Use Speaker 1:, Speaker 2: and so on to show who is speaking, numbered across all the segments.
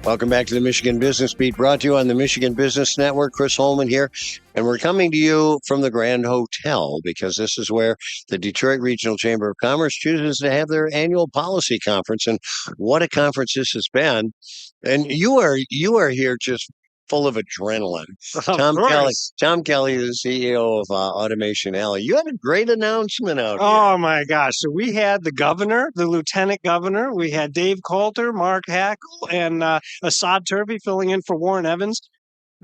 Speaker 1: Welcome back to the Michigan Business Beat, brought to you on the Michigan Business Network. Chris Holman here, and we're coming to you from the Grand Hotel because this is where the Detroit Regional Chamber of Commerce chooses to have their annual policy conference. And what a conference this has been! And you are here just full of adrenaline.
Speaker 2: Of course.
Speaker 1: Tom Kelly, the CEO of Automation Alley. You had a great announcement out here.
Speaker 2: Oh my gosh. So we had the governor, the lieutenant governor, we had Dave Coulter, Mark Hackle, and Assad Turvey filling in for Warren Evans.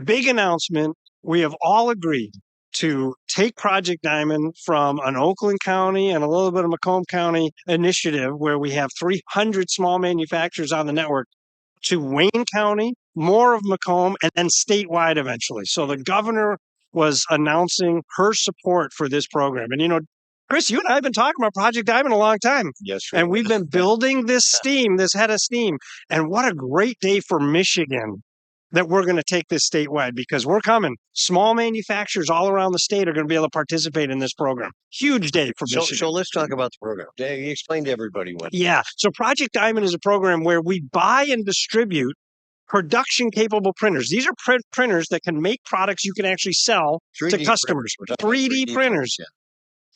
Speaker 2: Big announcement. We have all agreed to take Project Diamond from an Oakland County and a little bit of Macomb County initiative where we have 300 small manufacturers on the network to Wayne County, more of Macomb, and then statewide eventually. So the governor was announcing her support for this program. And, Chris, you and I have been talking about Project Diamond a long time.
Speaker 1: Yes,
Speaker 2: and we've been building this head of steam. And what a great day for Michigan that we're going to take this statewide because we're coming. Small manufacturers all around the state are going to be able to participate in this program. Huge day for Michigan.
Speaker 1: So let's talk about the program. Explain to everybody what.
Speaker 2: Yeah. So Project Diamond is a program where we buy and distribute production-capable printers. These are printers that can make products you can actually sell to customers. 3D printers. Yeah.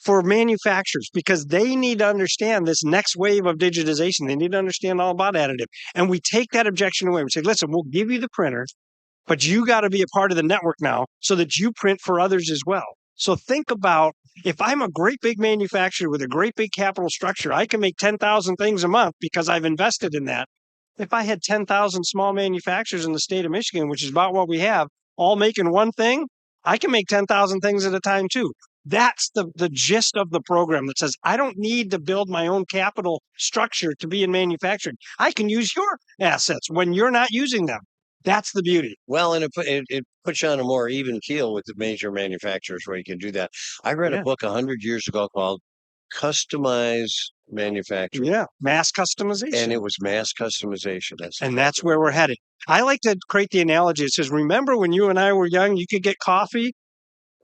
Speaker 2: For manufacturers, because they need to understand this next wave of digitization. They need to understand all about additive. And we take that objection away. We say, listen, we'll give you the printer, but you got to be a part of the network now so that you print for others as well. So think about, if I'm a great big manufacturer with a great big capital structure, I can make 10,000 things a month because I've invested in that. If I had 10,000 small manufacturers in the state of Michigan, which is about what we have, all making one thing, I can make 10,000 things at a time too. That's the gist of the program that says, I don't need to build my own capital structure to be in manufacturing. I can use your assets when you're not using them. That's the beauty.
Speaker 1: Well, and it puts you on a more even keel with the major manufacturers where you can do that. I read a book 100 years ago called Customize Manufacturing.
Speaker 2: Yeah, mass customization.
Speaker 1: And it was mass customization.
Speaker 2: That's where we're headed. I like to create the analogy. It says, remember when you and I were young, you could get coffee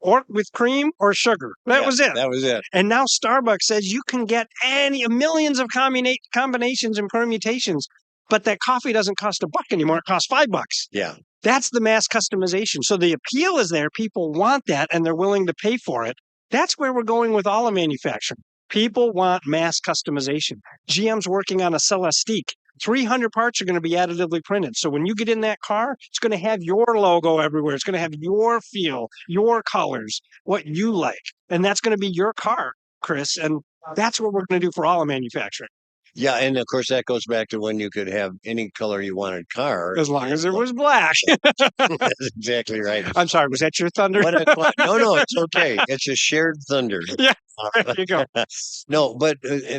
Speaker 2: or with cream or sugar. That was it.
Speaker 1: That was it.
Speaker 2: And now Starbucks says you can get millions of combinations and permutations, but that coffee doesn't cost $1 anymore. It costs $5.
Speaker 1: Yeah.
Speaker 2: That's the mass customization. So the appeal is there. People want that and they're willing to pay for it. That's where we're going with all of manufacturing. People want mass customization. GM's working on a Celestique. 300 parts are going to be additively printed. So when you get in that car, it's going to have your logo everywhere. It's going to have your feel, your colors, what you like. And that's going to be your car, Chris. And that's what we're going to do for all of manufacturing.
Speaker 1: Yeah, and of course that goes back to when you could have any color you wanted car.
Speaker 2: As long as it was black.
Speaker 1: That's exactly right.
Speaker 2: I'm sorry, was that your thunder?
Speaker 1: No, it's okay. It's a shared thunder.
Speaker 2: Yeah, there you go.
Speaker 1: No, but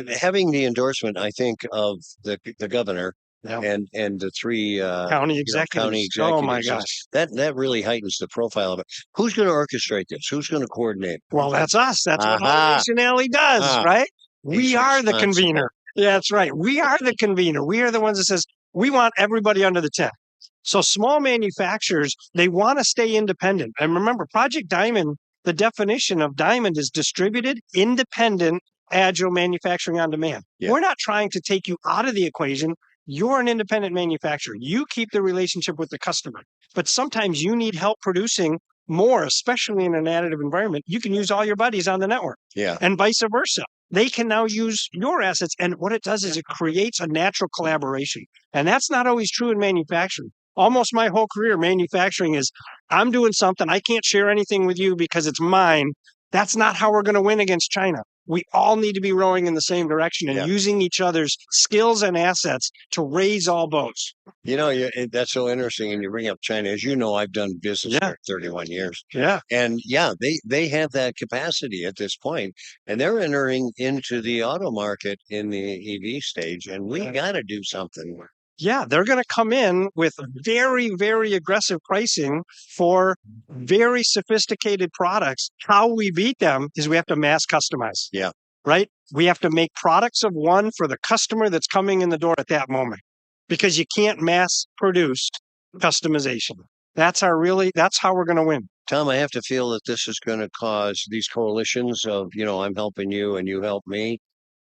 Speaker 1: having the endorsement, I think, of the governor and the three
Speaker 2: county executives. Oh my gosh,
Speaker 1: that really heightens the profile of it. Who's going to orchestrate this? Who's going to coordinate?
Speaker 2: Well, that's us. That's what Automation Alley does, right? We are the convener. Yeah, that's right. We are the convener. We are the ones that says we want everybody under the tent. So small manufacturers, they want to stay independent. And remember, Project Diamond, the definition of diamond is distributed, independent, agile manufacturing on demand. Yeah. We're not trying to take you out of the equation. You're an independent manufacturer. You keep the relationship with the customer. But sometimes you need help producing more, especially in an additive environment. You can use all your buddies on the network.
Speaker 1: Yeah.
Speaker 2: And vice versa. They can now use your assets. And what it does is it creates a natural collaboration. And that's not always true in manufacturing. Almost my whole career, manufacturing is, I'm doing something. I can't share anything with you because it's mine. That's not how we're going to win against China. We all need to be rowing in the same direction and using each other's skills and assets to raise all boats.
Speaker 1: That's so interesting. And you bring up China. As you know, I've done business for 31 years.
Speaker 2: Yeah.
Speaker 1: And they have that capacity at this point, and they're entering into the auto market in the EV stage. And we got to do something.
Speaker 2: Yeah, they're going to come in with very, very aggressive pricing for very sophisticated products. How we beat them is we have to mass customize.
Speaker 1: Yeah.
Speaker 2: Right? We have to make products of one for the customer that's coming in the door at that moment, because you can't mass produce customization. That's how we're going to win.
Speaker 1: Tom, I have to feel that this is going to cause these coalitions of, I'm helping you and you help me.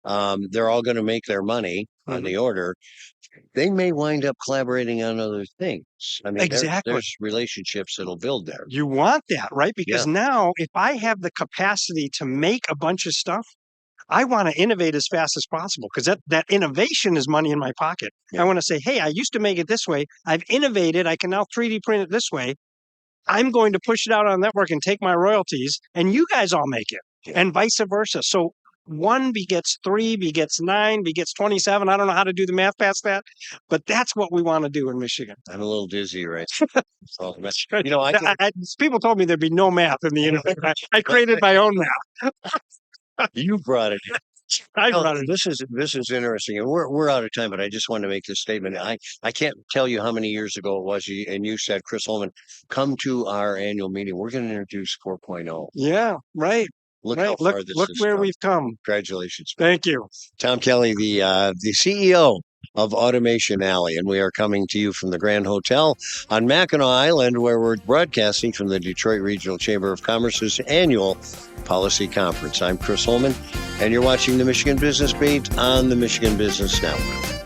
Speaker 1: they're all going to make their money on the order. They may wind up collaborating on other things. I mean, there's relationships that'll build there.
Speaker 2: You want that, right? Because now if I have the capacity to make a bunch of stuff, I want to innovate as fast as possible because that innovation is money in my pocket. I want to say, hey, I used to make it this way. I've innovated. I can now 3D print it this way. I'm going to push it out on the network and take my royalties, and you guys all make it, and vice versa. So 1 begets 3, begets 9, begets 27. I don't know how to do the math past that, but that's what we want to do in Michigan.
Speaker 1: I'm a little dizzy, right? So,
Speaker 2: people told me there'd be no math in the internet. I created my own math.
Speaker 1: You brought it in. This is interesting, and we're out of time. But I just want to make this statement. I can't tell you how many years ago it was, and you said, Chris Holman, come to our annual meeting. We're going to introduce 4.0.
Speaker 2: Yeah, right.
Speaker 1: Look how far this
Speaker 2: look where we've come.
Speaker 1: Congratulations.
Speaker 2: Thank you.
Speaker 1: Tom Kelly, the CEO of Automation Alley, and we are coming to you from the Grand Hotel on Mackinac Island, where we're broadcasting from the Detroit Regional Chamber of Commerce's annual Policy Conference. I'm Chris Holman, and you're watching the Michigan Business Beat on the Michigan Business Network.